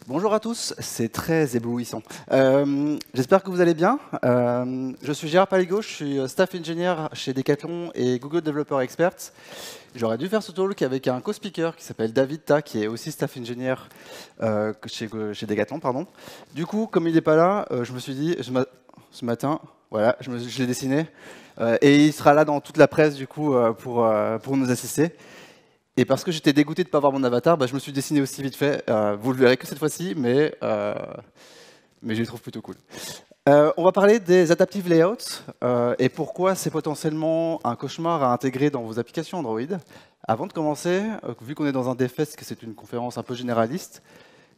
Bonjour à tous, c'est très éblouissant. J'espère que vous allez bien. Je suis Gérard Paligo, je suis staff engineer chez Decathlon et Google Developer Experts. J'aurais dû faire ce talk avec un co-speaker qui s'appelle David Ta, qui est aussi staff engineer chez Decathlon. Pardon. Du coup, comme il n'est pas là, je me suis dit, ce matin, voilà, je l'ai dessiné. Et il sera là dans toute la presse du coup pour nous assister. Et parce que j'étais dégoûté de ne pas voir mon avatar, je me suis dessiné aussi vite fait. Vous le verrez que cette fois-ci, mais je le trouve plutôt cool. On va parler des adaptive layouts et pourquoi c'est potentiellement un cauchemar à intégrer dans vos applications Android. Avant de commencer, vu qu'on est dans un DevFest, que c'est une conférence un peu généraliste,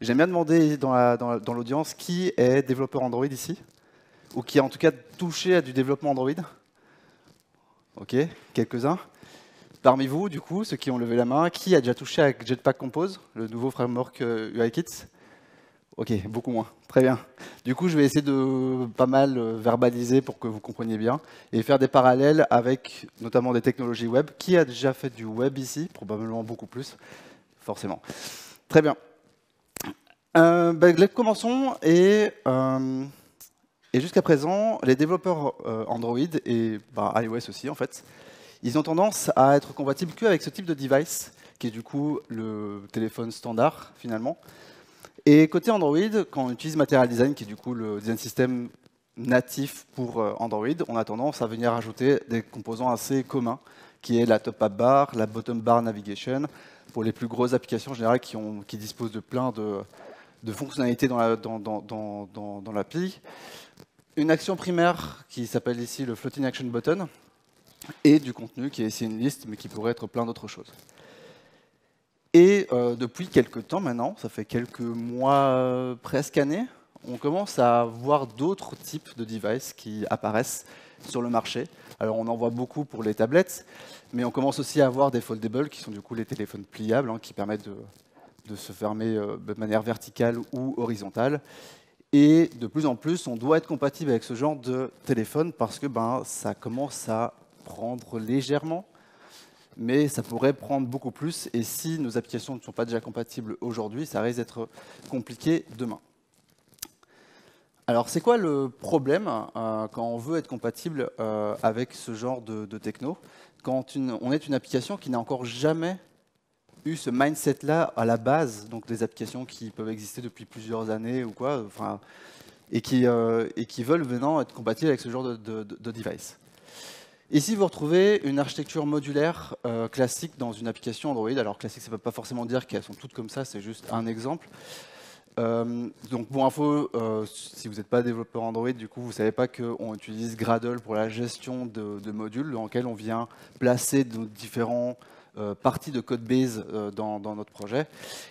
j'aime bien demander dans l'audience qui est développeur Android ici, ou qui a en tout cas touché à du développement Android. Ok, quelques-uns. Parmi vous, du coup, ceux qui ont levé la main, qui a déjà touché à Jetpack Compose, le nouveau framework UIKit? Ok, beaucoup moins. Très bien. Du coup, je vais essayer de pas mal verbaliser pour que vous compreniez bien et faire des parallèles avec notamment des technologies web. Qui a déjà fait du web ici? Probablement beaucoup plus, forcément. Très bien. Commençons. Et jusqu'à présent, les développeurs Android et iOS aussi, en fait, ils ont tendance à être compatibles qu'avec ce type de device, qui est du coup le téléphone standard, finalement. Et côté Android, quand on utilise Material Design, qui est du coup le design system natif pour Android, on a tendance à venir ajouter des composants assez communs, qui est la top app bar, la bottom bar navigation, pour les plus grosses applications en général qui disposent de plein de fonctionnalités dans l'appli. Une action primaire qui s'appelle ici le floating action button, et du contenu qui est ici une liste, mais qui pourrait être plein d'autres choses. Et depuis quelques temps maintenant, ça fait quelques mois, presque années, on commence à voir d'autres types de devices qui apparaissent sur le marché. Alors on en voit beaucoup pour les tablettes, mais on commence aussi à avoir des foldables, qui sont du coup les téléphones pliables, qui permettent de se fermer de manière verticale ou horizontale. Et de plus en plus, on doit être compatible avec ce genre de téléphone parce que ça commence à prendre légèrement, mais ça pourrait prendre beaucoup plus. Et si nos applications ne sont pas déjà compatibles aujourd'hui, ça risque d'être compliqué demain. Alors, c'est quoi le problème quand on veut être compatible avec ce genre de techno? Quand on est une application qui n'a encore jamais eu ce mindset-là à la base, donc des applications qui peuvent exister depuis plusieurs années ou quoi, et qui veulent maintenant être compatibles avec ce genre de device. Ici, vous retrouvez une architecture modulaire classique dans une application Android. Alors, classique, ça ne veut pas forcément dire qu'elles sont toutes comme ça, c'est juste un exemple. Donc, pour info, si vous n'êtes pas développeur Android, du coup, vous ne savez pas qu'on utilise Gradle pour la gestion de modules dans lesquels on vient placer nos différents parties de code base dans notre projet.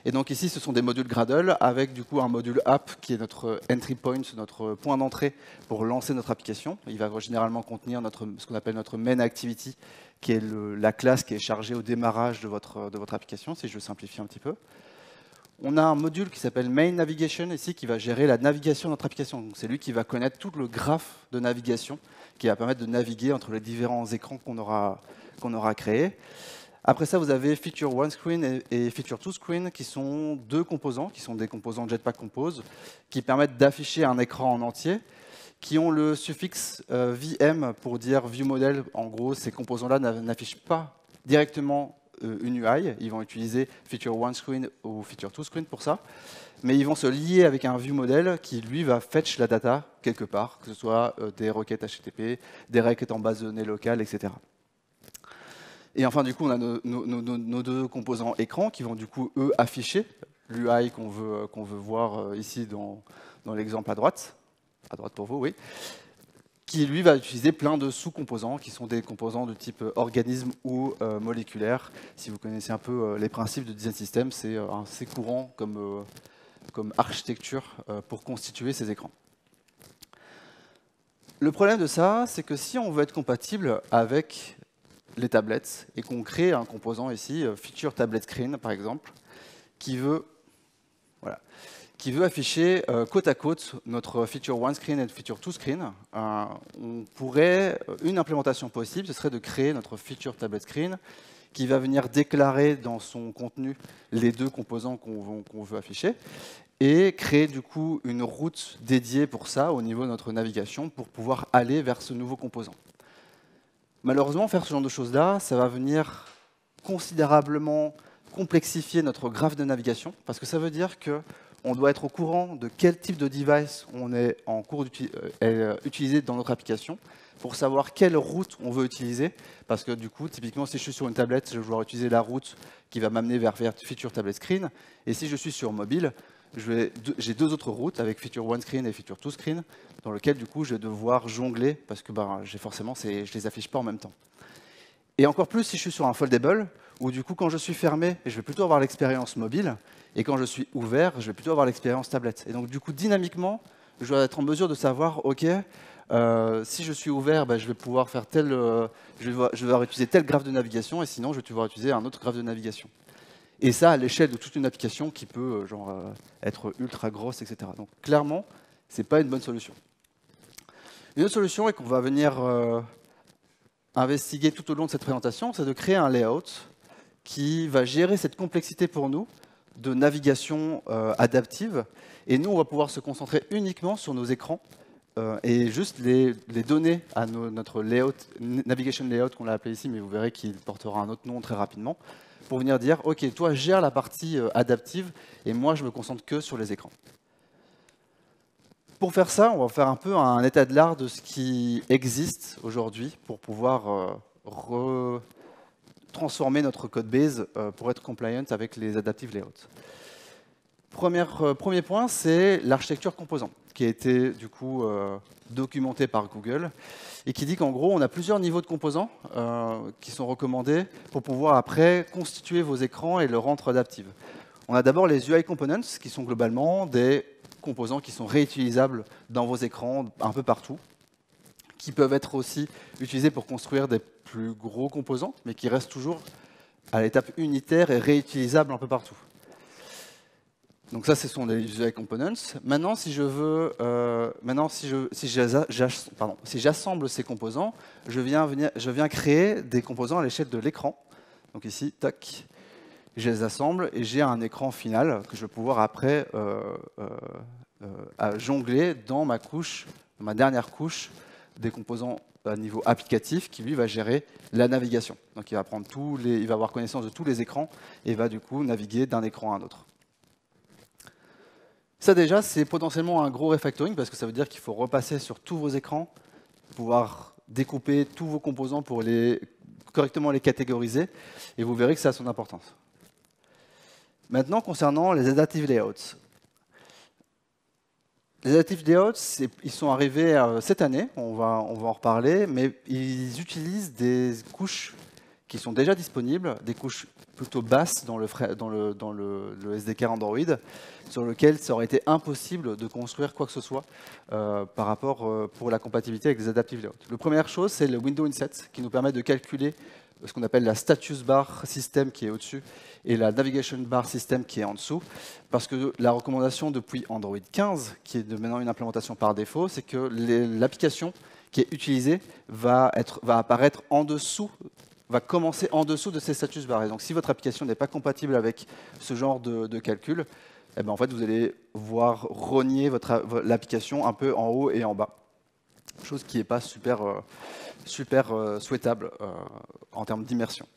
Et donc ici, ce sont des modules Gradle avec du coup un module app qui est notre entry point, notre point d'entrée pour lancer notre application. Il va généralement contenir ce qu'on appelle notre main activity, qui est la classe qui est chargée au démarrage de votre application, si je simplifie un petit peu. On a un module qui s'appelle Main Navigation ici, qui va gérer la navigation de notre application. C'est lui qui va connaître tout le graphe de navigation, qui va permettre de naviguer entre les différents écrans qu'on aura créés. Après ça, vous avez Feature One Screen et Feature Two Screen, qui sont deux composants, qui sont des composants Jetpack Compose, qui permettent d'afficher un écran en entier, qui ont le suffixe VM pour dire View Model. En gros, ces composants-là n'affichent pas directement une UI. Ils vont utiliser Feature One Screen ou Feature Two Screen pour ça. Mais ils vont se lier avec un View Model qui, lui, va fetch la data quelque part, que ce soit des requêtes HTTP, des requêtes en base de données locale, etc. Et enfin, du coup, on a nos deux composants écran qui vont du coup, eux, afficher l'UI qu'on veut voir ici dans l'exemple à droite pour vous, oui, qui lui va utiliser plein de sous-composants qui sont des composants de type organisme ou moléculaire. Si vous connaissez un peu les principes de design system, c'est assez courant comme architecture pour constituer ces écrans. Le problème de ça, c'est que si on veut être compatible avec les tablettes et qu'on crée un composant ici, Feature Tablet Screen par exemple, qui veut afficher côte à côte notre Feature One Screen et Feature Two Screen, une implémentation possible, ce serait de créer notre Feature Tablet Screen qui va venir déclarer dans son contenu les deux composants qu'on veut afficher, et créer du coup une route dédiée pour ça au niveau de notre navigation pour pouvoir aller vers ce nouveau composant. Malheureusement, faire ce genre de choses-là, ça va venir considérablement complexifier notre graphe de navigation, parce que ça veut dire qu'on doit être au courant de quel type de device on est en cours d'utiliser dans notre application, pour savoir quelle route on veut utiliser, parce que du coup, typiquement, si je suis sur une tablette, je vais vouloir utiliser la route qui va m'amener vers Feature Tablet Screen, et si je suis sur mobile, j'ai deux autres routes avec Feature One Screen et Feature Two Screen, dans lesquelles du coup je vais devoir jongler parce que forcément je les affiche pas en même temps. Et encore plus si je suis sur un foldable, où du coup quand je suis fermé, je vais plutôt avoir l'expérience mobile, et quand je suis ouvert, je vais plutôt avoir l'expérience tablette. Et donc du coup dynamiquement, je dois être en mesure de savoir, ok, si je suis ouvert, je vais pouvoir faire je vais devoir utiliser tel graphe de navigation, et sinon je vais devoir utiliser un autre graphe de navigation. Et ça, à l'échelle de toute une application qui peut être ultra grosse, etc. Donc clairement, ce n'est pas une bonne solution. Une autre solution, et qu'on va venir investiguer tout au long de cette présentation, c'est de créer un layout qui va gérer cette complexité pour nous de navigation adaptive. Et nous, on va pouvoir se concentrer uniquement sur nos écrans et juste les donner à notre layout, navigation layout qu'on l'a appelé ici, mais vous verrez qu'il portera un autre nom très rapidement, pour venir dire, OK, toi, gère la partie adaptive, et moi, je me concentre que sur les écrans. Pour faire ça, on va faire un peu un état de l'art de ce qui existe aujourd'hui pour pouvoir transformer notre code base pour être compliant avec les adaptive layouts. Premier point, c'est l'architecture composant, qui a été du coup documentée par Google, et qui dit qu'en gros, on a plusieurs niveaux de composants qui sont recommandés pour pouvoir après constituer vos écrans et le rendre adaptif. On a d'abord les UI components, qui sont globalement des composants qui sont réutilisables dans vos écrans un peu partout, qui peuvent être aussi utilisés pour construire des plus gros composants, mais qui restent toujours à l'étape unitaire et réutilisables un peu partout. Donc ça, ce sont les UI components. Maintenant, si je veux, si j'assemble ces composants, je viens créer des composants à l'échelle de l'écran. Donc ici, tac, je les assemble et j'ai un écran final que je vais pouvoir après jongler dans ma dernière couche des composants à niveau applicatif qui lui va gérer la navigation. Donc il va prendre il va avoir connaissance de tous les écrans et va du coup naviguer d'un écran à un autre. Ça déjà, c'est potentiellement un gros refactoring parce que ça veut dire qu'il faut repasser sur tous vos écrans, pouvoir découper tous vos composants pour correctement les catégoriser, et vous verrez que ça a son importance. Maintenant, concernant les adaptive layouts. Les adaptive layouts, ils sont arrivés cette année, on va en reparler, mais ils utilisent des couches qui sont déjà disponibles, des couches plutôt basses dans le SDK Android, sur lequel ça aurait été impossible de construire quoi que ce soit par rapport pour la compatibilité avec les adaptive layouts. La première chose, c'est le window inset, qui nous permet de calculer ce qu'on appelle la status bar system qui est au-dessus et la navigation bar system qui est en dessous, parce que la recommandation depuis Android 15, qui est maintenant une implémentation par défaut, c'est que l'application qui est utilisée va apparaître en dessous, va commencer en dessous de ces status bars. Et donc si votre application n'est pas compatible avec ce genre de calcul, eh ben, en fait, vous allez voir rogner l'application un peu en haut et en bas. Chose qui n'est pas super souhaitable en termes d'immersion.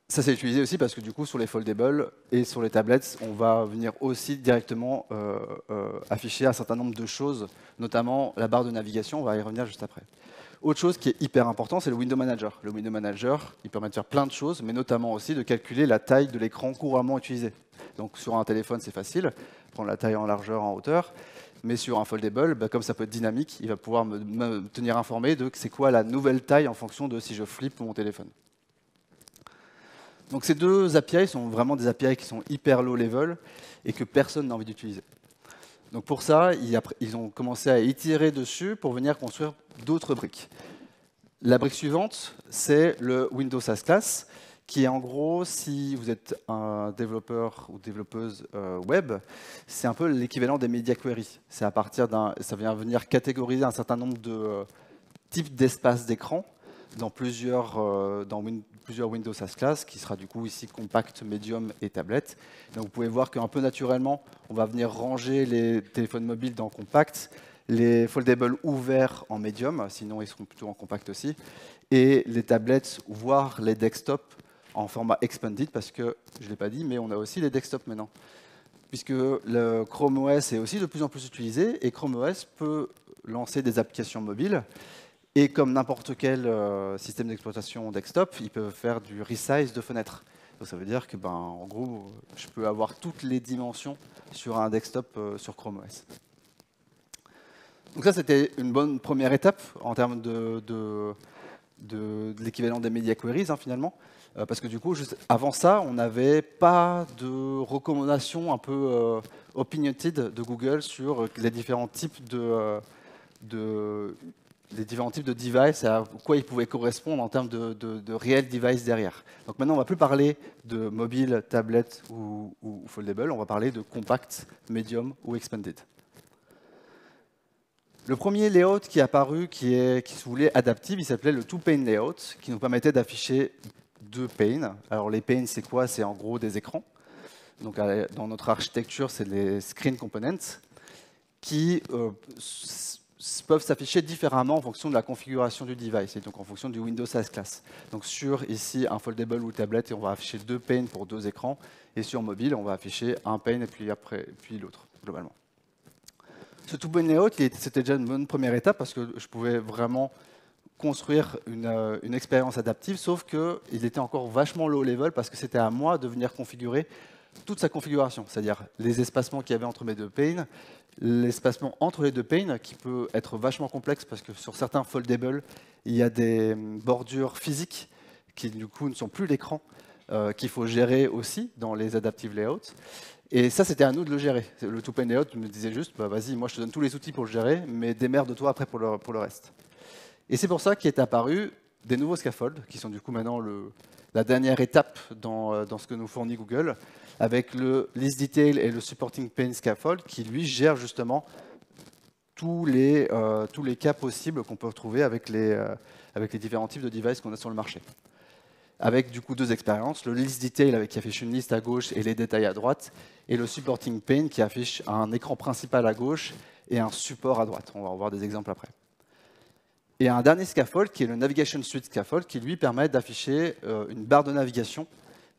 Ça, c'est utilisé aussi parce que du coup, sur les foldables et sur les tablettes, on va venir aussi directement afficher un certain nombre de choses, notamment la barre de navigation, on va y revenir juste après. Autre chose qui est hyper important, c'est le Window Manager. Le Window Manager, il permet de faire plein de choses, mais notamment aussi de calculer la taille de l'écran couramment utilisé. Donc sur un téléphone, c'est facile, prendre la taille en largeur, en hauteur. Mais sur un foldable, comme ça peut être dynamique, il va pouvoir me tenir informé de c'est quoi la nouvelle taille en fonction de si je flippe mon téléphone. Donc ces deux API sont vraiment des API qui sont hyper low level et que personne n'a envie d'utiliser. Donc pour ça, ils ont commencé à itérer dessus pour venir construire d'autres briques. La brique suivante, c'est le Windows SaaS Class, qui est en gros, si vous êtes un développeur ou développeuse web, c'est un peu l'équivalent des media queries. C'est ça vient venir catégoriser un certain nombre de types d'espaces d'écran plusieurs Windows SaaS Class, qui sera du coup ici compact, medium et tablette. Donc vous pouvez voir qu'un peu naturellement, on va venir ranger les téléphones mobiles dans compact, les foldables ouverts en medium, sinon ils seront plutôt en compact aussi, et les tablettes, voire les desktops en format expanded, parce que, je ne l'ai pas dit, mais on a aussi les desktops maintenant. Puisque le Chrome OS est aussi de plus en plus utilisé, et Chrome OS peut lancer des applications mobiles, et comme n'importe quel système d'exploitation desktop, ils peuvent faire du resize de fenêtres. Donc ça veut dire que, en gros, je peux avoir toutes les dimensions sur un desktop sur Chrome OS. Donc ça, c'était une bonne première étape en termes de l'équivalent des media queries, finalement. Parce que du coup, juste avant ça, on n'avait pas de recommandations un peu opinionated de Google sur les différents types les différents types de devices et à quoi ils pouvaient correspondre en termes de réels devices derrière. Donc maintenant, on ne va plus parler de mobile, tablette ou foldable, on va parler de compact, medium ou expanded. Le premier layout qui est apparu, qui se voulait adaptive, il s'appelait le two-pane layout, qui nous permettait d'afficher deux panes. Alors les panes, c'est quoi? C'est en gros des écrans. Donc dans notre architecture, c'est les screen components qui peuvent s'afficher différemment en fonction de la configuration du device et donc en fonction du Windows SaaS Class. Donc sur ici un foldable ou tablette, on va afficher deux panes pour deux écrans, et sur mobile, on va afficher un pane et puis l'autre globalement. Ce two-pane layout, c'était déjà une bonne première étape parce que je pouvais vraiment construire une expérience adaptive, sauf qu'il était encore vachement low level parce que c'était à moi de venir configurer toute sa configuration, c'est-à-dire les espacements qu'il y avait entre mes deux panes, l'espacement entre les deux panes qui peut être vachement complexe parce que sur certains foldables, il y a des bordures physiques qui du coup ne sont plus l'écran, qu'il faut gérer aussi dans les adaptive layouts. Et ça, c'était à nous de le gérer. Le two-pane layout me disait juste, vas-y, moi je te donne tous les outils pour le gérer, mais démerde-toi après pour le reste. Et c'est pour ça qu'est apparu des nouveaux scaffolds, qui sont du coup maintenant la dernière étape dans ce que nous fournit Google, avec le list detail et le supporting pane scaffold, qui lui gère justement tous les cas possibles qu'on peut retrouver avec les différents types de devices qu'on a sur le marché. Avec du coup deux expériences, le list detail qui affiche une liste à gauche et les détails à droite, et le supporting pane qui affiche un écran principal à gauche et un support à droite. On va en voir des exemples après. Et un dernier scaffold qui est le Navigation Suite Scaffold qui lui permet d'afficher une barre de navigation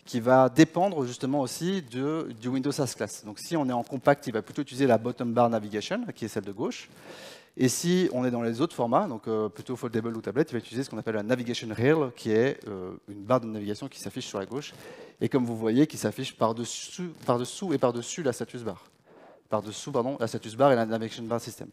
qui va dépendre justement aussi du Windows SaaS Class. Donc si on est en compact, il va plutôt utiliser la bottom bar navigation qui est celle de gauche. Et si on est dans les autres formats, donc plutôt foldable ou tablette, il va utiliser ce qu'on appelle la navigation rail, qui est une barre de navigation qui s'affiche sur la gauche, et comme vous voyez, qui s'affiche par-dessous et par-dessus la status bar. Par-dessous, pardon, la status bar et la navigation bar system.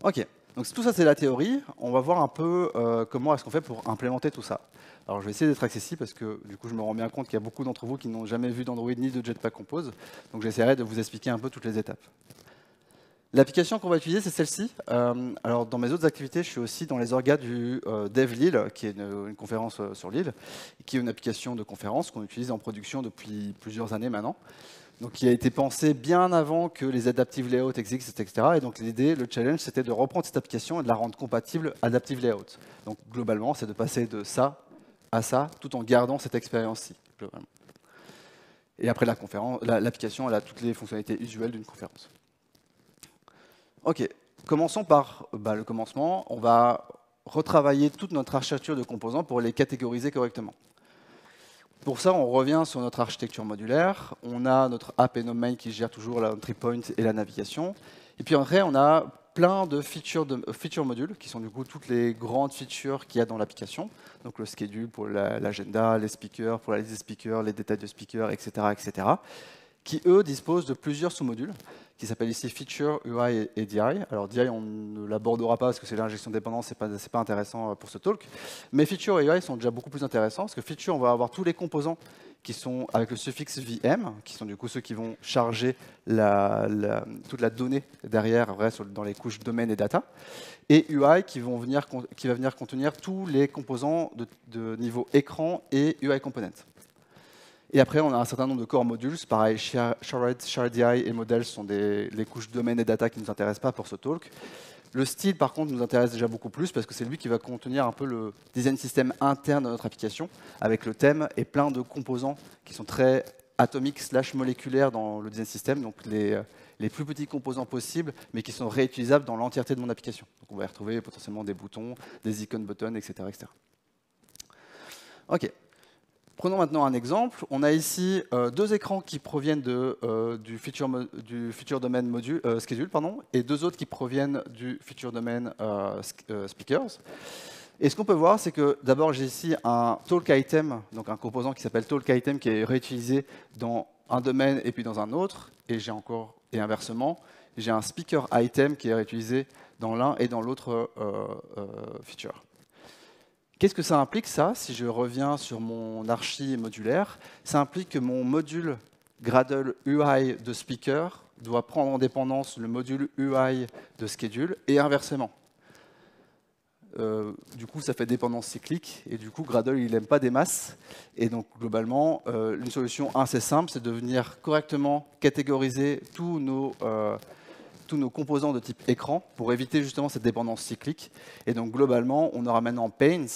Ok, donc tout ça c'est la théorie. On va voir un peu comment est-ce qu'on fait pour implémenter tout ça. Alors je vais essayer d'être accessible parce que du coup je me rends bien compte qu'il y a beaucoup d'entre vous qui n'ont jamais vu d'Android ni de Jetpack Compose, donc j'essaierai de vous expliquer un peu toutes les étapes. L'application qu'on va utiliser, c'est celle-ci. Alors, dans mes autres activités, je suis aussi dans les orgas du Dev Lille, qui est une conférence sur Lille, qui est une application de conférence qu'on utilise en production depuis plusieurs années maintenant. Donc, qui a été pensé bien avant que les adaptive layouts existent, etc. Et donc, l'idée, le challenge, c'était de reprendre cette application et de la rendre compatible adaptive layout. Donc, globalement, c'est de passer de ça à ça, tout en gardant cette expérience-ci, globalement. Et après l'application, elle a toutes les fonctionnalités usuelles d'une conférence. Ok, commençons par le commencement. On va retravailler toute notre architecture de composants pour les catégoriser correctement. Pour ça, on revient sur notre architecture modulaire. On a notre app et domain qui gère toujours la entry point et la navigation. Et puis après, on a plein de feature modules, qui sont du coup toutes les grandes features qu'il y a dans l'application. Donc le schedule pour l'agenda, les speakers pour la liste des speakers, les détails de speakers, etc., etc., qui eux disposent de plusieurs sous-modules, qui s'appellent ici Feature, UI et DI. Alors DI, on ne l'abordera pas parce que c'est l'injection de dépendance, c'est pas intéressant pour ce talk. Mais Feature et UI sont déjà beaucoup plus intéressants, parce que Feature, on va avoir tous les composants qui sont avec le suffixe VM, qui sont du coup ceux qui vont charger toute la donnée derrière, dans les couches domaine et data. Et UI qui va venir contenir tous les composants de niveau écran et UI component. Et après, on a un certain nombre de core modules. Pareil, Shared, SharedDI et Models sont les couches domaine et data qui ne nous intéressent pas pour ce talk. Le style, par contre, nous intéresse déjà beaucoup plus parce que c'est lui qui va contenir un peu le design system interne de notre application, avec le thème et plein de composants qui sont très atomiques / moléculaires dans le design system, donc les plus petits composants possibles, mais qui sont réutilisables dans l'entièreté de mon application. Donc on va y retrouver potentiellement des boutons, des icônes buttons, etc., etc. OK. Prenons maintenant un exemple. On a ici deux écrans qui proviennent du feature domain module, schedule, pardon, et deux autres qui proviennent du feature domain speakers. Et ce qu'on peut voir, c'est que d'abord j'ai ici un talk item, donc un composant qui s'appelle talk item qui est réutilisé dans un domaine et puis dans un autre, et inversement, j'ai un speaker item qui est réutilisé dans l'un et dans l'autre feature. Qu'est-ce que ça implique, ça? Si je reviens sur mon archi modulaire, ça implique que mon module Gradle UI de speaker doit prendre en dépendance le module UI de schedule et inversement. Du coup, ça fait dépendance cyclique, et du coup, Gradle, il n'aime pas des masses. Et donc, globalement, une solution assez simple, c'est de venir correctement catégoriser tous nos composants de type écran pour éviter justement cette dépendance cyclique. Et donc globalement, on aura maintenant Panes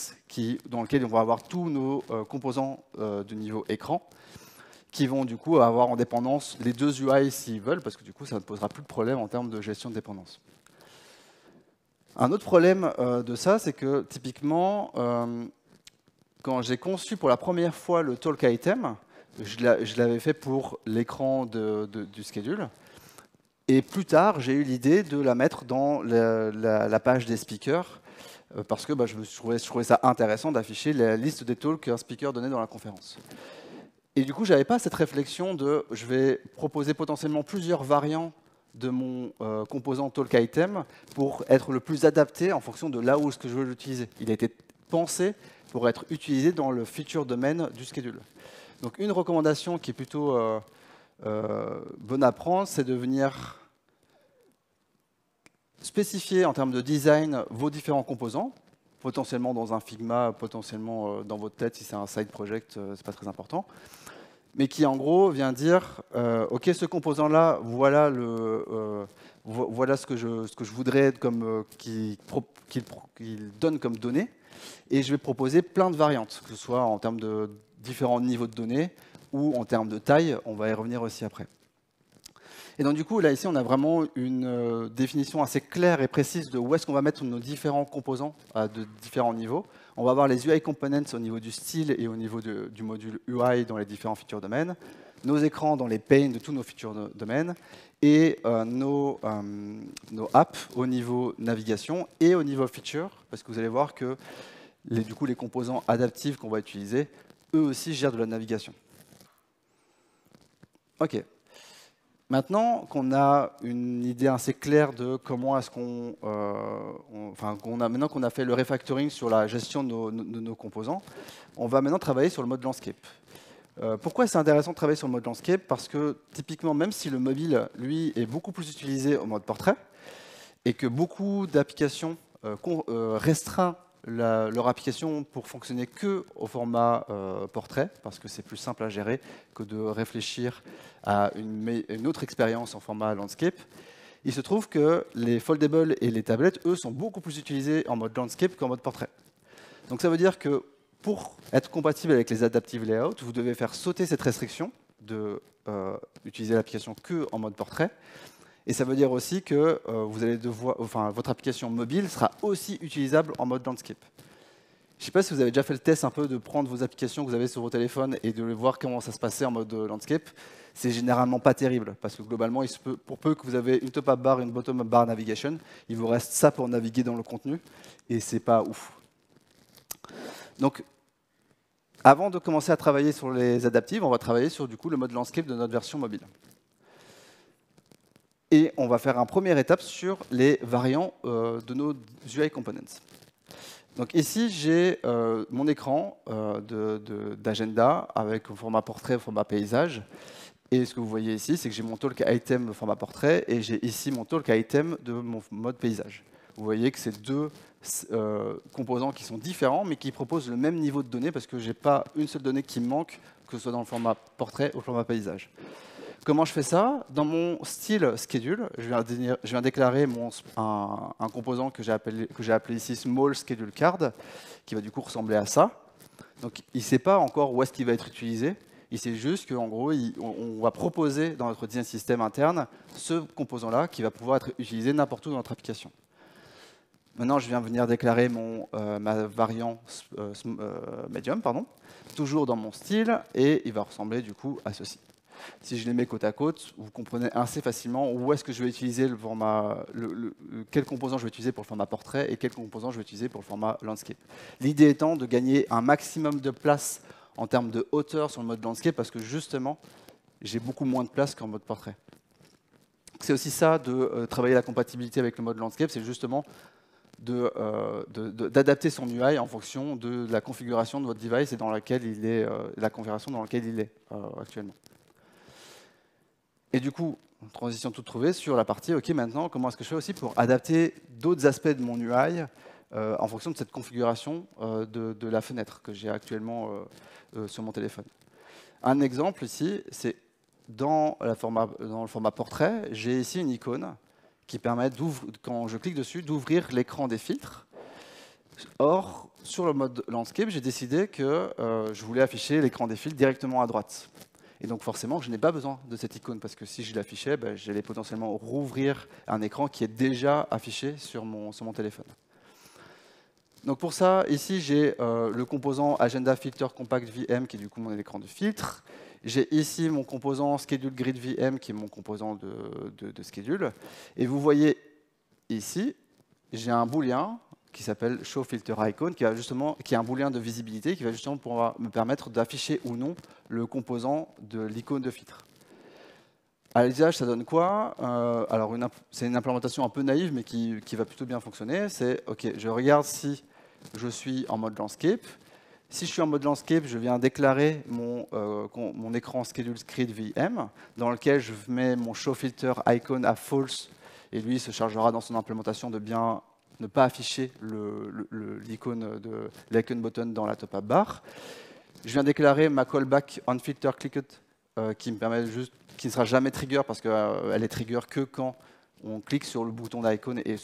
dans lequel on va avoir tous nos composants de niveau écran qui vont du coup avoir en dépendance les deux UI s'ils veulent, parce que du coup ça ne posera plus de problème en termes de gestion de dépendance. Un autre problème de ça, c'est que typiquement, quand j'ai conçu pour la première fois le talk item, je l'avais fait pour l'écran du schedule. Et plus tard, j'ai eu l'idée de la mettre dans la page des speakers, parce que je trouvais ça intéressant d'afficher la liste des talks qu'un speaker donnait dans la conférence. Et du coup, je n'avais pas cette réflexion de je vais proposer potentiellement plusieurs variants de mon composant talk item pour être le plus adapté en fonction de là où est-ce que je veux l'utiliser. Il a été pensé pour être utilisé dans le feature domain du schedule. Donc une recommandation qui est plutôt bonne à prendre, c'est de venir spécifier en termes de design vos différents composants, potentiellement dans un Figma, potentiellement dans votre tête si c'est un side project, c'est pas très important, mais qui en gros vient dire ok, ce composant-là, voilà ce que je voudrais comme qu'il donne comme données, et je vais proposer plein de variantes, que ce soit en termes de différents niveaux de données ou en termes de taille, on va y revenir aussi après. Et donc du coup, là ici, on a vraiment une définition assez claire et précise de où est-ce qu'on va mettre nos différents composants de différents niveaux. On va avoir les UI components au niveau du style et au niveau du module UI dans les différents feature domaines, nos écrans dans les panes de tous nos feature domaines, et nos apps au niveau navigation et au niveau feature, parce que vous allez voir que du coup, les composants adaptifs qu'on va utiliser, eux aussi gèrent de la navigation. OK. Maintenant qu'on a une idée assez claire de comment est-ce maintenant qu'on a fait le refactoring sur la gestion de nos composants, on va maintenant travailler sur le mode landscape. Pourquoi c'est intéressant de travailler sur le mode landscape? Parce que typiquement, même si le mobile, lui, est beaucoup plus utilisé au mode portrait, et que beaucoup d'applications restreignent leur application pour fonctionner que au format portrait, parce que c'est plus simple à gérer que de réfléchir à une autre expérience en format landscape. Il se trouve que les foldables et les tablettes, eux, sont beaucoup plus utilisés en mode landscape qu'en mode portrait. Donc ça veut dire que pour être compatible avec les adaptive layouts, vous devez faire sauter cette restriction de utiliser l'application que en mode portrait. Et ça veut dire aussi que votre application mobile sera aussi utilisable en mode landscape. Je ne sais pas si vous avez déjà fait le test un peu de prendre vos applications que vous avez sur vos téléphones et de voir comment ça se passait en mode landscape. C'est généralement pas terrible, parce que globalement, pour peu que vous avez une top-up bar et une bottom-up bar navigation, il vous reste ça pour naviguer dans le contenu, et c'est pas ouf. Donc, avant de commencer à travailler sur les adaptives, on va travailler sur du coup, le mode landscape de notre version mobile. Et on va faire une première étape sur les variants de nos UI components. Donc ici, j'ai mon écran d'agenda avec le format portrait, format paysage. Et ce que vous voyez ici, c'est que j'ai mon talk item format portrait et j'ai ici mon talk item de mon mode paysage. Vous voyez que c'est deux composants qui sont différents, mais qui proposent le même niveau de données parce que je n'ai pas une seule donnée qui me manque, que ce soit dans le format portrait ou le format paysage. Comment je fais ça? Dans mon style schedule, je viens déclarer un composant que j'ai appelé ici small schedule card, qui va du coup ressembler à ça. Donc il ne sait pas encore où est-ce qu'il va être utilisé. Il sait juste qu'en gros, on va proposer dans notre design system interne ce composant-là qui va pouvoir être utilisé n'importe où dans notre application. Maintenant, je viens venir déclarer ma variant medium, toujours dans mon style, et il va ressembler du coup à ceci. Si je les mets côte à côte, vous comprenez assez facilement où est-ce que je vais utiliser le format, quel composant je vais utiliser pour le format portrait et quel composant je vais utiliser pour le format landscape. L'idée étant de gagner un maximum de place en termes de hauteur sur le mode landscape parce que justement, j'ai beaucoup moins de place qu'en mode portrait. C'est aussi ça de travailler la compatibilité avec le mode landscape, c'est justement d'adapter son UI en fonction de la configuration de votre device et dans laquelle il est, la configuration dans laquelle il est actuellement. Et du coup, transition toute trouvée sur la partie, OK, maintenant, comment est-ce que je fais aussi pour adapter d'autres aspects de mon UI en fonction de cette configuration de la fenêtre que j'ai actuellement sur mon téléphone. Un exemple ici, c'est dans le format portrait, j'ai ici une icône qui permet, quand je clique dessus, d'ouvrir l'écran des filtres. Or, sur le mode landscape, j'ai décidé que je voulais afficher l'écran des filtres directement à droite. Et donc forcément, je n'ai pas besoin de cette icône, parce que si je l'affichais, j'allais potentiellement rouvrir un écran qui est déjà affiché sur mon téléphone. Donc pour ça, ici, j'ai le composant Agenda Filter Compact VM, qui est du coup mon écran de filtre. J'ai ici mon composant Schedule Grid VM, qui est mon composant de schedule. Et vous voyez ici, j'ai un booléen qui s'appelle showFilterIcon, qui est un booléen de visibilité, qui va justement pouvoir me permettre d'afficher ou non le composant de l'icône de filtre. À l'usage, ça donne quoi? Alors, c'est une implémentation un peu naïve, mais qui va plutôt bien fonctionner. C'est, OK, je regarde si je suis en mode landscape. Si je suis en mode landscape, je viens déclarer mon écran Schedule Grid VM, dans lequel je mets mon showFilterIcon à false, et lui se chargera dans son implémentation de bien ne pas afficher l'icône button dans la top-up bar. Je viens déclarer ma callback onFilterClicked qui me permet juste, qui ne sera jamais trigger parce qu'elle est trigger que quand on clique sur le bouton d'icône et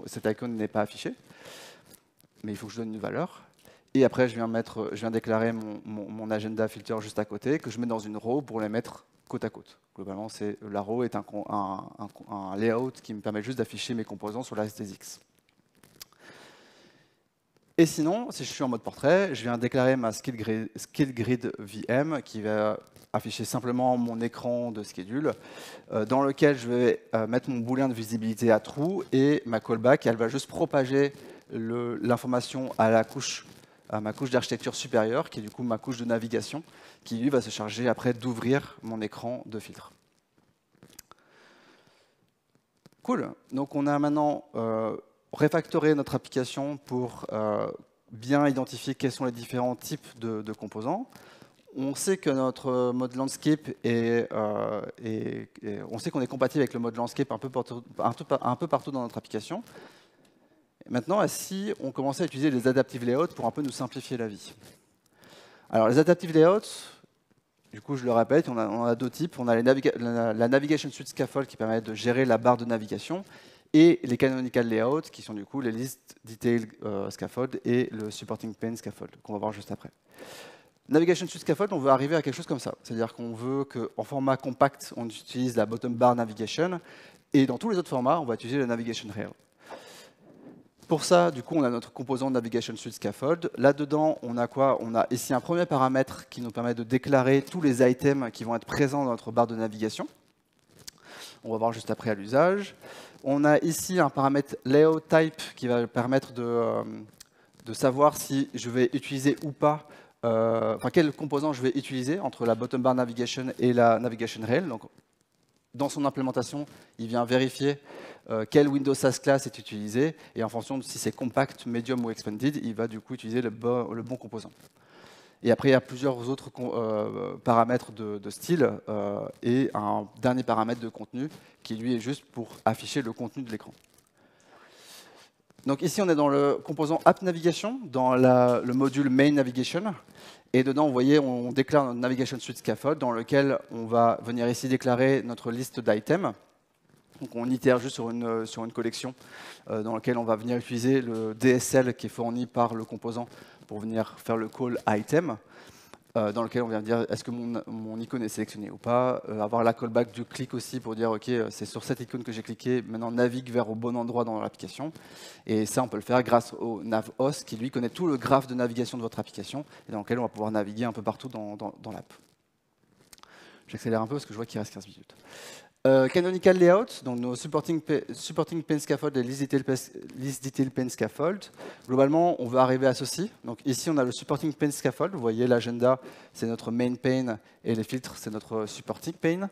cette icône n'est pas affichée. Mais il faut que je donne une valeur. Et après, je viens déclarer mon agenda filter juste à côté, que je mets dans une row pour les mettre côte à côte. Globalement, la row est un layout qui me permet juste d'afficher mes composants sur la STX. Et sinon, si je suis en mode portrait, je viens déclarer ma SkillGrid VM qui va afficher simplement mon écran de schedule dans lequel je vais mettre mon booléen de visibilité à true et ma callback, elle va juste propager l'information à ma couche d'architecture supérieure qui est du coup ma couche de navigation qui lui va se charger après d'ouvrir mon écran de filtre. Cool. Donc on a maintenant refactorer notre application pour bien identifier quels sont les différents types de composants. On sait que notre mode landscape on sait qu'on est compatible avec le mode landscape un peu partout dans notre application. Maintenant, si on commençait à utiliser les adaptive layouts pour un peu nous simplifier la vie. Alors les adaptive layouts, du coup je le répète, on a deux types. On a la Navigation Suite Scaffold qui permet de gérer la barre de navigation et les canonical layouts qui sont du coup les list detail scaffold et le supporting pane scaffold qu'on va voir juste après. Navigation Suite Scaffold, on veut arriver à quelque chose comme ça. C'est-à-dire qu'on veut qu'en format compact, on utilise la bottom bar navigation et dans tous les autres formats, on va utiliser la navigation rail. Pour ça, du coup, on a notre composant Navigation Suite Scaffold. Là-dedans, on a quoi? On a ici un premier paramètre qui nous permet de déclarer tous les items qui vont être présents dans notre barre de navigation. On va voir juste après à l'usage. On a ici un paramètre layout type qui va permettre de savoir si je vais utiliser ou pas, quel composant je vais utiliser entre la bottom bar navigation et la navigation rail. Donc, dans son implémentation, il vient vérifier quelle Windows SaaS class est utilisée et en fonction de si c'est compact, medium ou expanded, il va du coup utiliser le bon composant. Et après, il y a plusieurs autres paramètres de style et un dernier paramètre de contenu qui, lui, est juste pour afficher le contenu de l'écran. Donc ici, on est dans le composant App Navigation, dans le module Main Navigation. Et dedans, vous voyez, on déclare notre Navigation Suite Scaffold, dans lequel on va venir ici déclarer notre liste d'items. Donc on itère juste sur une collection dans laquelle on va venir utiliser le DSL qui est fourni par le composant pour venir faire le call item, dans lequel on vient dire est-ce que mon icône est sélectionné ou pas, avoir la callback du clic aussi pour dire ok, c'est sur cette icône que j'ai cliqué, maintenant navigue vers au bon endroit dans l'application. Et ça, on peut le faire grâce au NavHost qui lui connaît tout le graphe de navigation de votre application et dans lequel on va pouvoir naviguer un peu partout dans l'app. J'accélère un peu parce que je vois qu'il reste 15 minutes. Canonical Layout, donc nos supporting pane scaffold et list detail pane scaffold. Globalement, on veut arriver à ceci. Donc ici, on a le supporting pane scaffold. Vous voyez, l'agenda, c'est notre main pane et les filtres, c'est notre supporting pane.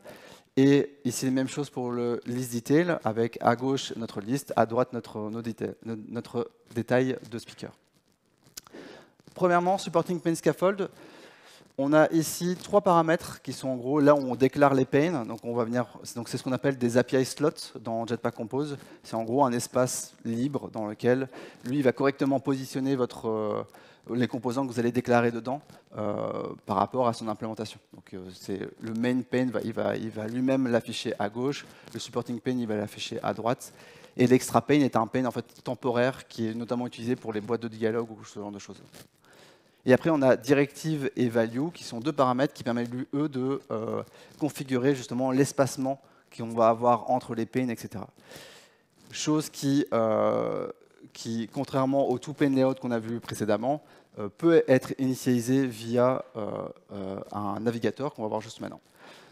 Et ici, la même chose pour le list detail, avec à gauche notre liste, à droite notre détail de speaker. Premièrement, supporting pane scaffold. On a ici 3 paramètres qui sont en gros là où on déclare les panes. Donc c'est ce qu'on appelle des API slots dans Jetpack Compose. C'est en gros un espace libre dans lequel lui il va correctement positionner les composants que vous allez déclarer dedans par rapport à son implémentation. Donc c'est le main pane, il va lui-même l'afficher à gauche, le supporting pane il va l'afficher à droite, et l'extra pane est un pane en fait temporaire qui est notamment utilisé pour les boîtes de dialogue ou ce genre de choses. Et après, on a directive et value, qui sont 2 paramètres qui permettent, eux, de configurer justement l'espacement qu'on va avoir entre les panes, etc. Chose qui, contrairement au two-pane layout qu'on a vu précédemment, peut être initialisée via un navigateur qu'on va voir juste maintenant.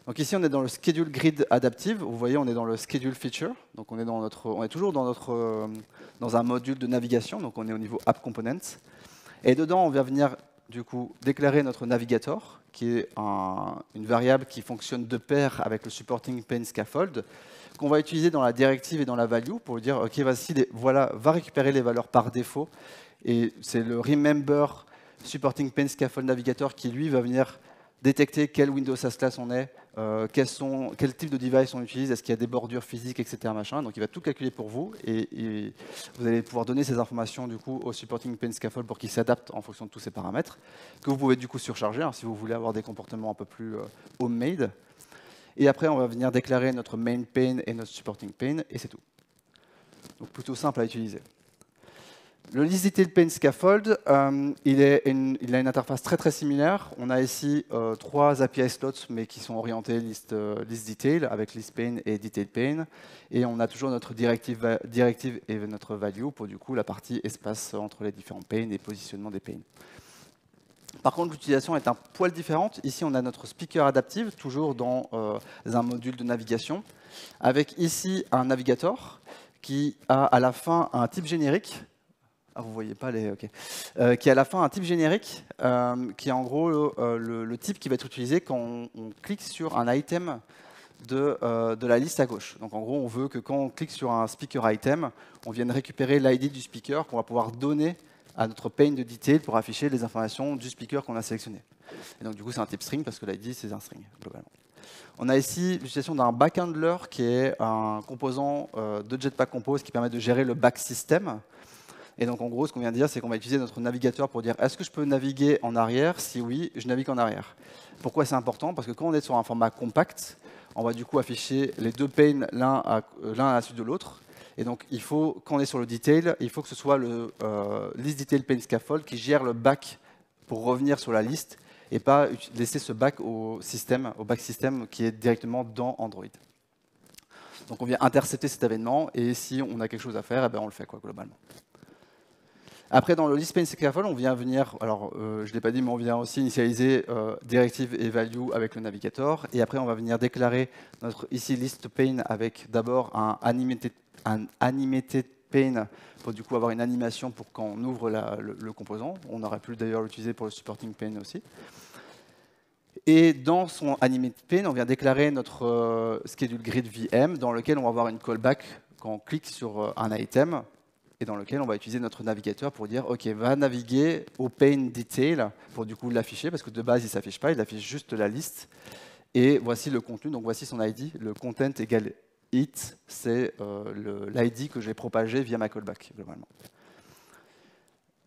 Donc ici, on est dans le schedule grid adaptive. Vous voyez, on est dans le schedule feature. Donc on est toujours dans un module de navigation. Donc on est au niveau app components. Et dedans, on va venir du coup déclarer notre navigator, qui est une variable qui fonctionne de pair avec le supporting pane scaffold, qu'on va utiliser dans la directive et dans la value pour dire ok, va récupérer les valeurs par défaut. Et c'est le remember supporting pane scaffold navigator qui lui va venir détecter quel Windows SaaS class on est, quel type de device on utilise, est-ce qu'il y a des bordures physiques, etc. Machin. Donc il va tout calculer pour vous et vous allez pouvoir donner ces informations du coup au supporting pane scaffold pour qu'il s'adapte en fonction de tous ces paramètres, que vous pouvez du coup surcharger si vous voulez avoir des comportements un peu plus homemade. Et après, on va venir déclarer notre main pane et notre supporting pane et c'est tout. Donc plutôt simple à utiliser. Le list detail pane scaffold, il a une interface très très similaire. On a ici 3 API slots, mais qui sont orientés list detail avec list pane et detail pane. Et on a toujours notre directive et notre value pour du coup la partie espace entre les différents panes et positionnement des panes. Par contre, l'utilisation est un poil différente. Ici, on a notre speaker adaptive, toujours dans un module de navigation, avec ici un navigator qui a à la fin un type générique. Ah, vous voyez pas les... OK. Qui a à la fin un type générique, qui est en gros le type qui va être utilisé quand on clique sur un item de la liste à gauche. Donc en gros, on veut que quand on clique sur un speaker item, on vienne récupérer l'ID du speaker qu'on va pouvoir donner à notre pane de detail pour afficher les informations du speaker qu'on a sélectionné. Et donc du coup, c'est un type string parce que l'ID, c'est un string, globalement. On a ici l'utilisation d'un backhandler qui est un composant de Jetpack Compose qui permet de gérer le back system. Et donc en gros, ce qu'on vient de dire, c'est qu'on va utiliser notre navigateur pour dire est-ce que je peux naviguer en arrière? Si oui, je navigue en arrière. Pourquoi c'est important? Parce que quand on est sur un format compact, on va du coup afficher les 2 panes l'un à la suite de l'autre. Et donc, quand on est sur le detail, il faut que ce soit le list detail pane scaffold qui gère le back pour revenir sur la liste et pas laisser ce back au back system qui est directement dans Android. Donc, on vient intercepter cet événement et si on a quelque chose à faire, eh ben, on le fait globalement. Après, dans le list pane scaffold, on vient alors je ne l'ai pas dit, mais on vient aussi initialiser directive et value avec le navigator. Et après, on va venir déclarer notre ici list pane avec d'abord un animated pane pour du coup avoir une animation pour quand on ouvre le composant. On aurait pu d'ailleurs l'utiliser pour le supporting pane aussi. Et dans son animated pane, on vient déclarer notre schedule grid VM dans lequel on va avoir une callback quand on clique sur un item et dans lequel on va utiliser notre navigateur pour dire OK, va naviguer au pane detail pour du coup l'afficher parce que de base il ne s'affiche pas, il affiche juste la liste. Et voici le contenu, donc voici son ID, le content égale it, c'est l'ID que j'ai propagé via ma callback, globalement.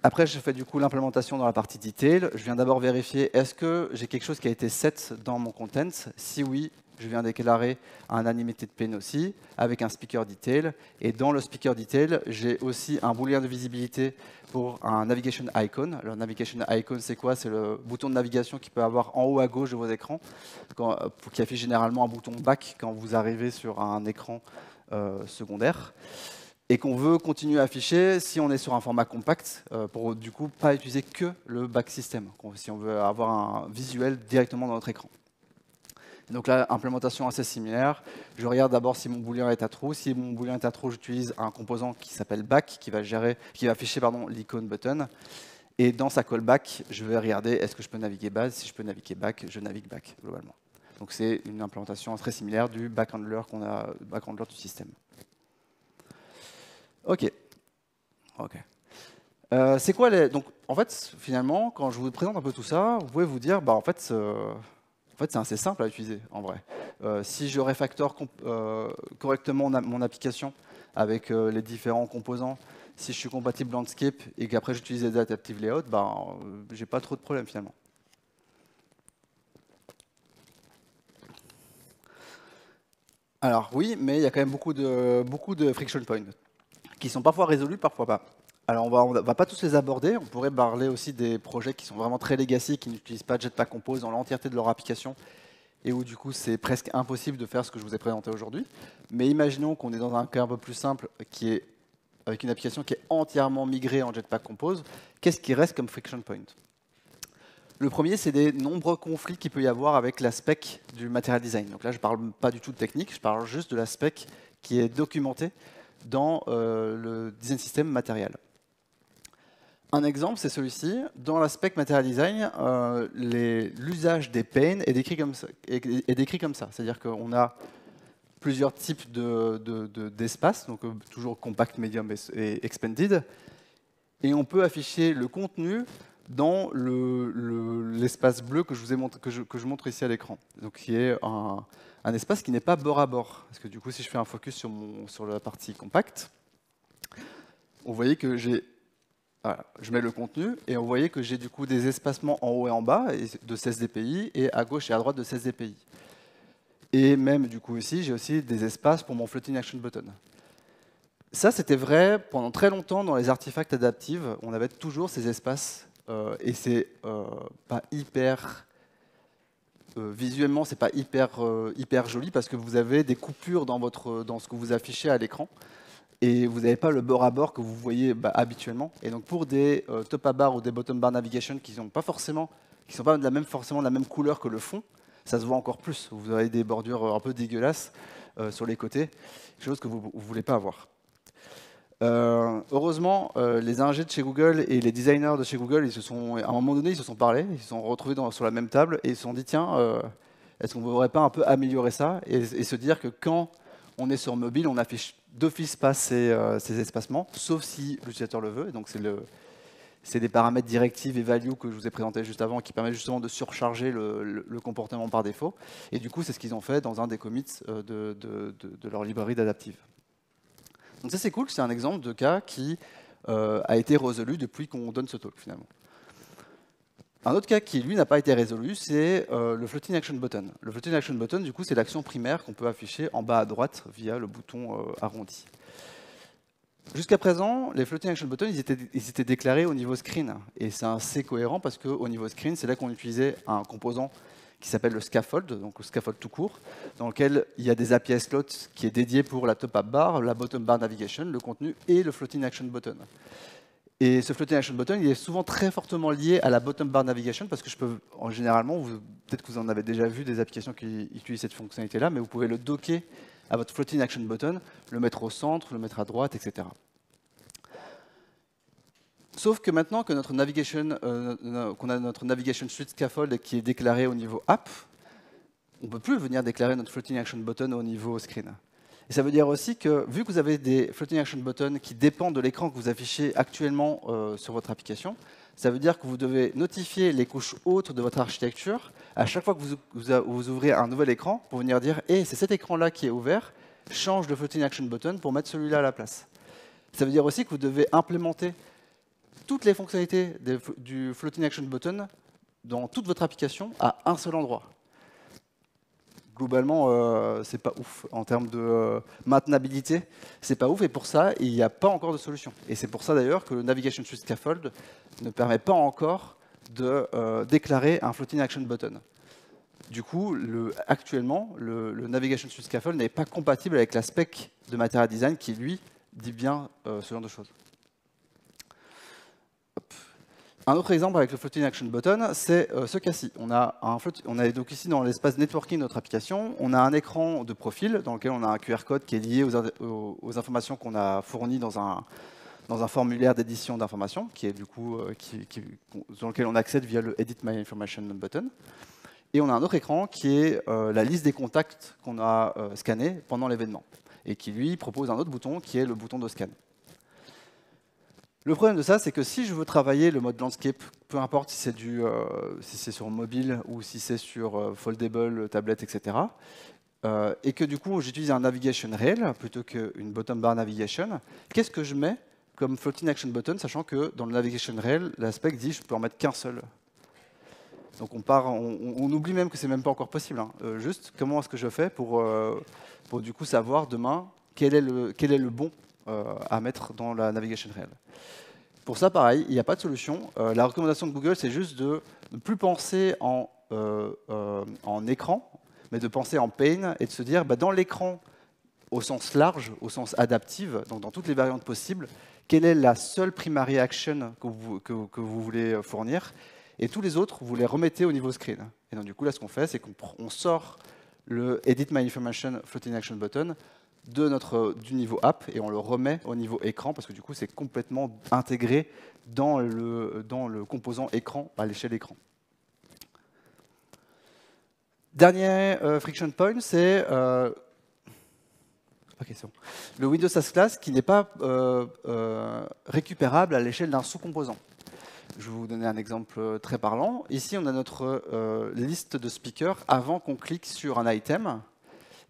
Après, je fais du coup l'implémentation dans la partie detail. Je viens d'abord vérifier, est-ce que j'ai quelque chose qui a été set dans mon content? Si oui, je viens déclarer un animated pane aussi, avec un speaker detail. Et dans le speaker detail, j'ai aussi un booléen de visibilité pour un navigation icon. Alors, navigation icon, c'est quoi? C'est le bouton de navigation qui peut avoir en haut à gauche de vos écrans, qui affiche généralement un bouton back quand vous arrivez sur un écran secondaire. Et qu'on veut continuer à afficher si on est sur un format compact, pour du coup pas utiliser que le back system, si on veut avoir un visuel directement dans notre écran. Donc là, implémentation assez similaire. Je regarde d'abord si mon booléen est à true. Si mon booléen est à true, j'utilise un composant qui s'appelle back, qui va afficher l'icône button. Et dans sa callback, je vais regarder est-ce que je peux naviguer base. Si je peux naviguer back, je navigue back globalement. Donc c'est une implémentation très similaire du back handler du système. OK. C'est quoi les... Donc, en fait, finalement, quand je vous présente un peu tout ça, vous pouvez vous dire, bah, en fait, c'est assez simple à utiliser, en vrai. Si je refactor correctement mon application avec les différents composants, si je suis compatible landscape et qu'après j'utilise les adaptive layout, bah, j'ai pas trop de problèmes, finalement. Alors, oui, mais il y a quand même beaucoup de friction points qui sont parfois résolus, parfois pas. Alors, on va pas tous les aborder. On pourrait parler aussi des projets qui sont vraiment très legacy, qui n'utilisent pas Jetpack Compose dans l'entièreté de leur application, et où du coup, c'est presque impossible de faire ce que je vous ai présenté aujourd'hui. Mais imaginons qu'on est dans un cas un peu plus simple, avec une application qui est entièrement migrée en Jetpack Compose. Qu'est-ce qui reste comme friction point? Le premier, c'est des nombreux conflits qu'il peut y avoir avec la spec du material design. Donc là, je ne parle pas du tout de technique, je parle juste de la spec qui est documentée dans le design system matériel. Un exemple, c'est celui-ci. Dans la spec material design, l'usage des panes est décrit comme ça. C'est-à-dire qu'on a plusieurs types d'espaces, donc toujours compact, medium et expanded. Et on peut afficher le contenu dans l'espace bleu que je montre ici à l'écran. Donc qui est un espace qui n'est pas bord à bord. Parce que du coup, si je fais un focus sur la partie compact, vous voyez que voilà, je mets le contenu et vous voyez que j'ai du coup des espacements en haut et en bas de 16 dpi et à gauche et à droite de 16 dpi. Et même du coup ici, j'ai aussi des espaces pour mon floating action button. Ça, c'était vrai pendant très longtemps dans les artefacts adaptifs. On avait toujours ces espaces et c'est pas hyper... visuellement, c'est pas hyper joli parce que vous avez des coupures dans ce que vous affichez à l'écran. Et vous n'avez pas le bord à bord que vous voyez habituellement. Et donc pour des top à bar ou des bottom bar navigation qui sont pas forcément de la même couleur que le fond, ça se voit encore plus. Vous avez des bordures un peu dégueulasses sur les côtés, chose que vous ne voulez pas avoir. Heureusement, les ingés de chez Google et les designers de chez Google, à un moment donné, ils se sont parlé, ils se sont retrouvés sur la même table et ils se sont dit tiens, est-ce qu'on ne pourrait pas un peu améliorer ça et se dire que quand on est sur mobile, on affiche d'office pas ces espacements, sauf si l'utilisateur le veut. Et donc c'est des paramètres directives et value que je vous ai présentés juste avant qui permettent justement de surcharger le comportement par défaut. Et du coup, c'est ce qu'ils ont fait dans un des commits de leur librairie d'adaptive. Donc ça, c'est cool, c'est un exemple de cas qui a été résolu depuis qu'on donne ce talk, finalement. Un autre cas qui, lui, n'a pas été résolu, c'est le floating action button. Le floating action button, du coup, c'est l'action primaire qu'on peut afficher en bas à droite via le bouton arrondi. Jusqu'à présent, les floating action buttons, ils étaient déclarés au niveau screen. Et c'est assez cohérent parce qu'au niveau screen, c'est là qu'on utilisait un composant qui s'appelle le scaffold, donc le scaffold tout court, dans lequel il y a des API slots qui est dédié pour la top-up bar, la bottom-bar navigation, le contenu et le floating action button. Et ce floating action button, il est souvent très fortement lié à la bottom-bar navigation parce que généralement, peut-être que vous en avez déjà vu des applications qui utilisent cette fonctionnalité-là, mais vous pouvez le docker à votre floating action button, le mettre au centre, le mettre à droite, etc. Sauf que maintenant que qu'on a notre navigation suite scaffold qui est déclaré au niveau app, on ne peut plus venir déclarer notre floating action button au niveau screen. Et ça veut dire aussi que, vu que vous avez des floating action buttons qui dépendent de l'écran que vous affichez actuellement sur votre application, ça veut dire que vous devez notifier les couches hautes de votre architecture à chaque fois que vous ouvrez un nouvel écran pour venir dire hey, c'est cet écran-là qui est ouvert, change le floating action button pour mettre celui-là à la place. Ça veut dire aussi que vous devez implémenter toutes les fonctionnalités du floating action button dans toute votre application à un seul endroit. Globalement, c'est pas ouf. En termes de maintenabilité, c'est pas ouf. Et pour ça, il n'y a pas encore de solution. Et c'est pour ça d'ailleurs que le Navigation Suite Scaffold ne permet pas encore de déclarer un floating action button. Du coup, actuellement, le Navigation Suite Scaffold n'est pas compatible avec la spec de Material Design qui, lui, dit bien ce genre de choses. Hop. Un autre exemple avec le Floating Action Button, c'est ce cas-ci. On a donc ici dans l'espace networking de notre application, on a un écran de profil dans lequel on a un QR code qui est lié aux informations qu'on a fournies dans un formulaire d'édition d'informations, qui est du coup dans lequel on accède via le Edit My Information button. Et on a un autre écran qui est la liste des contacts qu'on a scannés pendant l'événement, et qui lui propose un autre bouton qui est le bouton de scan. Le problème de ça, c'est que si je veux travailler le mode landscape, peu importe si c'est sur mobile ou si c'est sur foldable, tablette, etc., et que du coup j'utilise un navigation réel plutôt qu'une bottom bar navigation, qu'est-ce que je mets comme floating action button, sachant que dans le navigation réel, l'aspect dit je peux en mettre qu'un seul. Donc on oublie même que c'est même pas encore possible. Hein. Juste comment est-ce que je fais pour du coup savoir demain quel est le bon à mettre dans la navigation réelle. Pour ça, pareil, il n'y a pas de solution. La recommandation de Google, c'est juste de ne plus penser en écran, mais de penser en pane et de se dire, dans l'écran, au sens large, au sens adaptive, donc dans toutes les variantes possibles, quelle est la seule primary action que vous voulez fournir, et tous les autres, vous les remettez au niveau screen. Et donc du coup, là, ce qu'on fait, c'est qu'on sort le Edit My Information Floating Action Button du niveau app et on le remet au niveau écran parce que du coup c'est complètement intégré dans le composant écran à l'échelle écran. Dernier friction point, c'est le Windows SaaS Class qui n'est pas récupérable à l'échelle d'un sous-composant. Je vais vous donner un exemple très parlant. Ici, on a notre liste de speakers avant qu'on clique sur un item.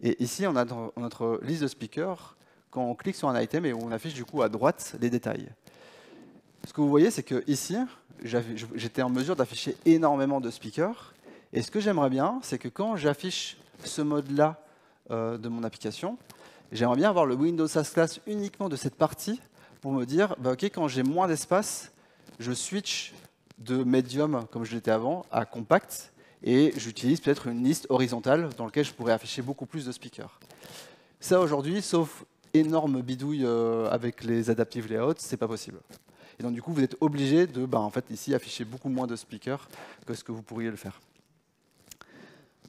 Et ici, on a notre liste de speakers quand on clique sur un item et on affiche du coup à droite les détails. Ce que vous voyez, c'est que ici, j'étais en mesure d'afficher énormément de speakers. Et ce que j'aimerais bien, c'est que quand j'affiche ce mode-là de mon application, j'aimerais bien avoir le Windows SaaS Class uniquement de cette partie pour me dire, OK, quand j'ai moins d'espace, je switch de medium, comme je l'étais avant, à compact. Et j'utilise peut-être une liste horizontale dans laquelle je pourrais afficher beaucoup plus de speakers. Ça, aujourd'hui, sauf énorme bidouille avec les adaptive layouts, c'est pas possible. Et donc, du coup, vous êtes obligé de, en fait, ici, afficher beaucoup moins de speakers que ce que vous pourriez le faire.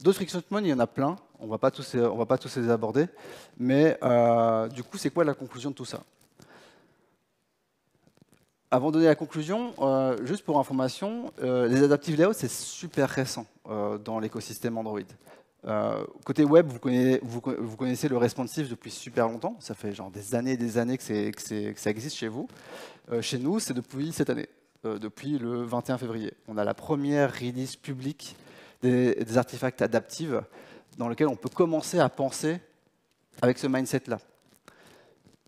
D'autres friction points, il y en a plein. On va pas tous les aborder. Mais du coup, c'est quoi la conclusion de tout ça ? Avant de donner la conclusion, juste pour information, les adaptive layouts, c'est super récent dans l'écosystème Android. Côté web, vous connaissez le responsive depuis super longtemps. Ça fait genre des années et des années que ça existe chez vous. Chez nous, c'est depuis cette année, depuis le 21 février. On a la première release publique des artefacts adaptifs dans lequel on peut commencer à penser avec ce mindset-là.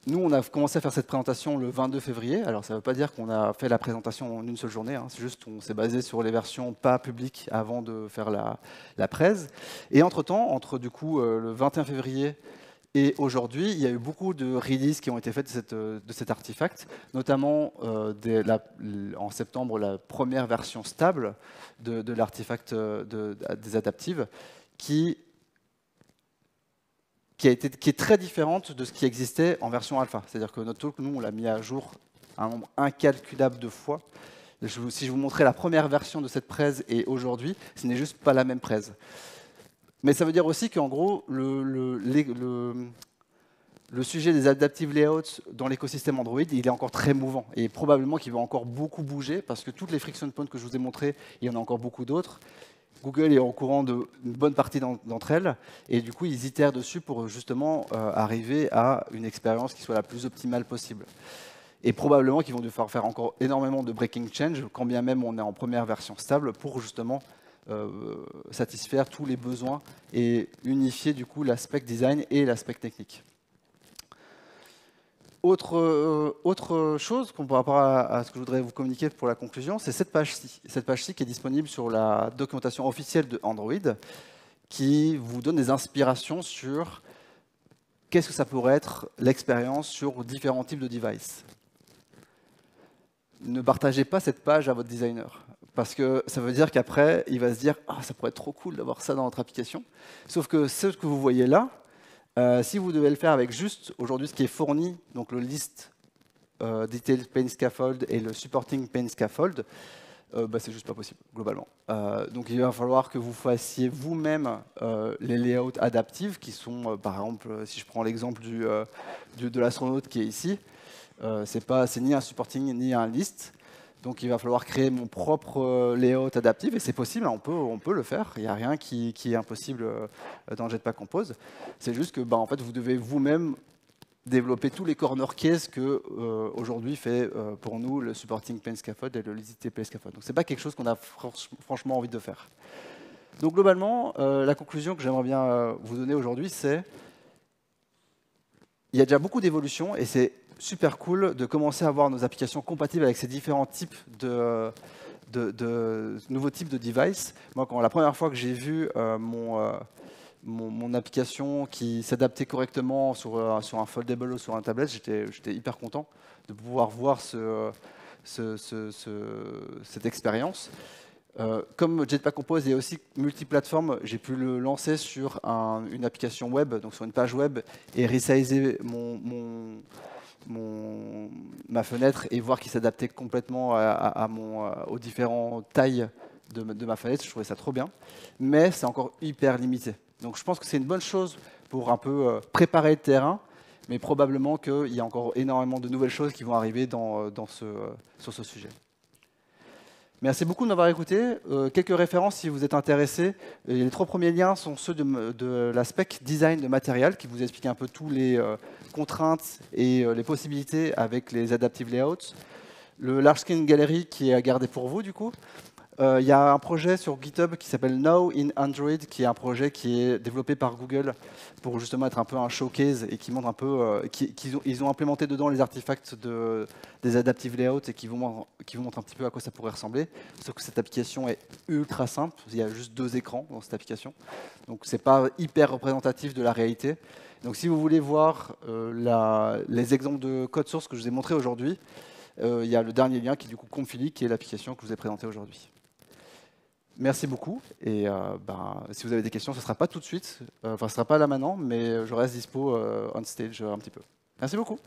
Nous, on a commencé à faire cette présentation le 22 février. Alors, ça ne veut pas dire qu'on a fait la présentation en une seule journée. Hein. C'est juste qu'on s'est basé sur les versions pas publiques avant de faire la presse. Et entre-temps, entre du coup le 21 février et aujourd'hui, il y a eu beaucoup de releases qui ont été faites de cet artefact, notamment en septembre, la première version stable de l'artefact des adaptives qui est très différente de ce qui existait en version alpha. C'est-à-dire que notre talk, nous, on l'a mis à jour un nombre incalculable de fois. Si je vous montrais la première version de cette presse et aujourd'hui, ce n'est juste pas la même presse. Mais ça veut dire aussi qu'en gros, le sujet des adaptive layouts dans l'écosystème Android, il est encore très mouvant. Et probablement qu'il va encore beaucoup bouger, parce que toutes les friction points que je vous ai montrées, il y en a encore beaucoup d'autres. Google est au courant d'une bonne partie d'entre elles, et du coup, ils itèrent dessus pour justement arriver à une expérience qui soit la plus optimale possible. Et probablement qu'ils vont devoir faire encore énormément de breaking change, quand bien même on est en première version stable, pour justement satisfaire tous les besoins et unifier du coup l'aspect design et l'aspect technique. Autre chose par rapport à ce que je voudrais vous communiquer pour la conclusion, c'est cette page-ci. Cette page-ci qui est disponible sur la documentation officielle de Android, qui vous donne des inspirations sur qu'est-ce que ça pourrait être l'expérience sur différents types de devices. Ne partagez pas cette page à votre designer, parce que ça veut dire qu'après, il va se dire « Ah, ça pourrait être trop cool d'avoir ça dans notre application ». Sauf que ce que vous voyez là, si vous devez le faire avec juste aujourd'hui ce qui est fourni, donc le list detail pane scaffold et le supporting pane scaffold, c'est juste pas possible globalement. Donc il va falloir que vous fassiez vous-même les layouts adaptifs qui sont, par exemple, si je prends l'exemple de l'astronaute qui est ici, c'est ni un supporting ni un list. Donc il va falloir créer mon propre layout adaptif, et c'est possible, hein, on peut le faire, il n'y a rien qui est impossible dans Jetpack Compose. C'est juste que en fait, vous devez vous-même développer tous les corner cases que aujourd'hui fait pour nous le supporting pane scaffold et le listed pane scaffold. Donc c'est pas quelque chose qu'on a franchement envie de faire. Donc globalement, la conclusion que j'aimerais bien vous donner aujourd'hui, c'est il y a déjà beaucoup d'évolutions et c'est super cool de commencer à avoir nos applications compatibles avec ces différents types de nouveaux types de devices. Moi, la première fois que j'ai vu mon application qui s'adaptait correctement sur un foldable ou sur un tablette, j'étais hyper content de pouvoir voir cette expérience. Comme Jetpack Compose est aussi multiplateforme, j'ai pu le lancer sur une application web, donc sur une page web, et resizer ma fenêtre et voir qu'il s'adaptait complètement aux différentes tailles de ma fenêtre. Je trouvais ça trop bien, mais c'est encore hyper limité. Donc je pense que c'est une bonne chose pour un peu préparer le terrain, mais probablement qu'il y a encore énormément de nouvelles choses qui vont arriver sur ce sujet. Merci beaucoup de m'avoir écouté. Quelques références si vous êtes intéressés. Les 3 premiers liens sont ceux de l'aspect design de matériel qui vous explique un peu tous les contraintes et les possibilités avec les adaptive layouts. Le Large Screen Gallery qui est à garder pour vous du coup. Il y a un projet sur GitHub qui s'appelle Now in Android, qui est un projet qui est développé par Google pour justement être un peu un showcase et qui montre un peu, ils ont implémenté dedans les artefacts des adaptive layouts et qui vous montrent un petit peu à quoi ça pourrait ressembler. Sauf que cette application est ultra simple, il y a juste 2 écrans dans cette application, donc c'est pas hyper représentatif de la réalité. Donc si vous voulez voir les exemples de code source que je vous ai montré aujourd'hui, il y a le dernier lien qui est du coup Confili, qui est l'application que je vous ai présentée aujourd'hui. Merci beaucoup, et si vous avez des questions, ce ne sera pas tout de suite, ce ne sera pas là maintenant, mais je reste dispo on stage un petit peu. Merci beaucoup.